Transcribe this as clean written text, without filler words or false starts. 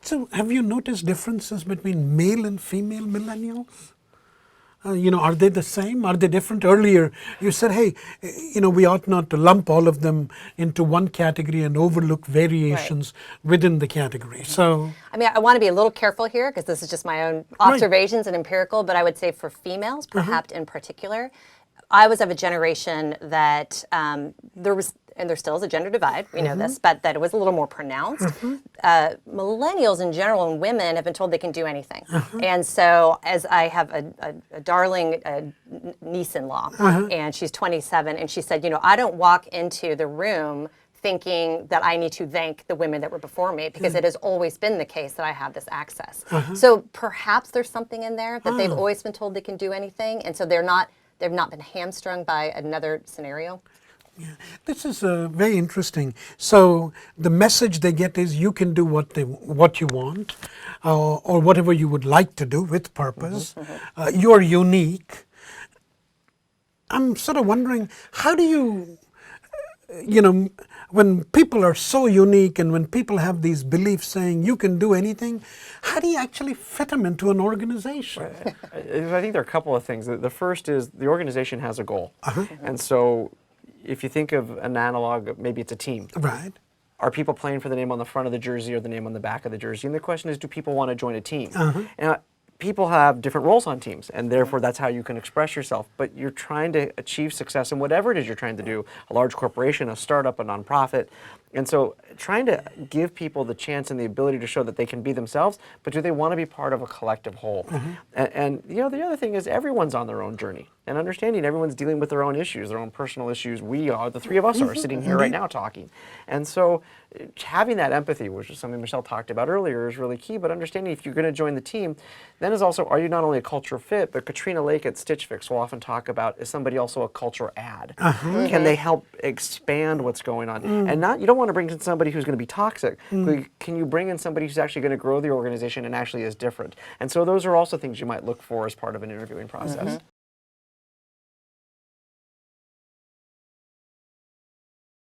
So have you noticed differences between male and female millennials? Are they the same? Are they different? Earlier, you said, hey, we ought not to lump all of them into one category and overlook variations within the category. So, I mean, I want to be a little careful here because this is just my own observations and empirical, but I would say for females, perhaps in particular, I was of a generation that there was, and there still is a gender divide, we know this, but that it was a little more pronounced. Millennials in general and women have been told they can do anything. And so as I have a darling niece-in-law, and she's 27, and she said, I don't walk into the room thinking that I need to thank the women that were before me because it has always been the case that I have this access. So perhaps there's something in there that they've always been told they can do anything, and so they've not been hamstrung by another scenario. Yeah, this is very interesting. So the message they get is you can do what you want, or whatever you would like to do with purpose. You're unique. I'm sort of wondering, how do you, when people are so unique and when people have these beliefs saying you can do anything, how do you actually fit them into an organization? I think there are a couple of things. The first is the organization has a goal. And so if you think of an analog, maybe it's a team. Right. Are people playing for the name on the front of the jersey or the name on the back of the jersey? And the question is, do people want to join a team? And people have different roles on teams, and therefore that's how you can express yourself. But you're trying to achieve success in whatever it is you're trying to do, a large corporation, a startup, a nonprofit. And so trying to give people the chance and the ability to show that they can be themselves, but do they want to be part of a collective whole? And the other thing is everyone's on their own journey, and understanding everyone's dealing with their own issues, their own personal issues. We are, the three of us are sitting here right now talking. And so having that empathy, which is something Michelle talked about earlier, is really key, but understanding if you're going to join the team, then is also, are you not only a culture fit, but Katrina Lake at Stitch Fix will often talk about, is somebody also a culture add? Can they help expand what's going on? And you don't want to bring in somebody who's going to be toxic. Can you bring in somebody who's actually going to grow the organization and actually is different? And so those are also things you might look for as part of an interviewing process.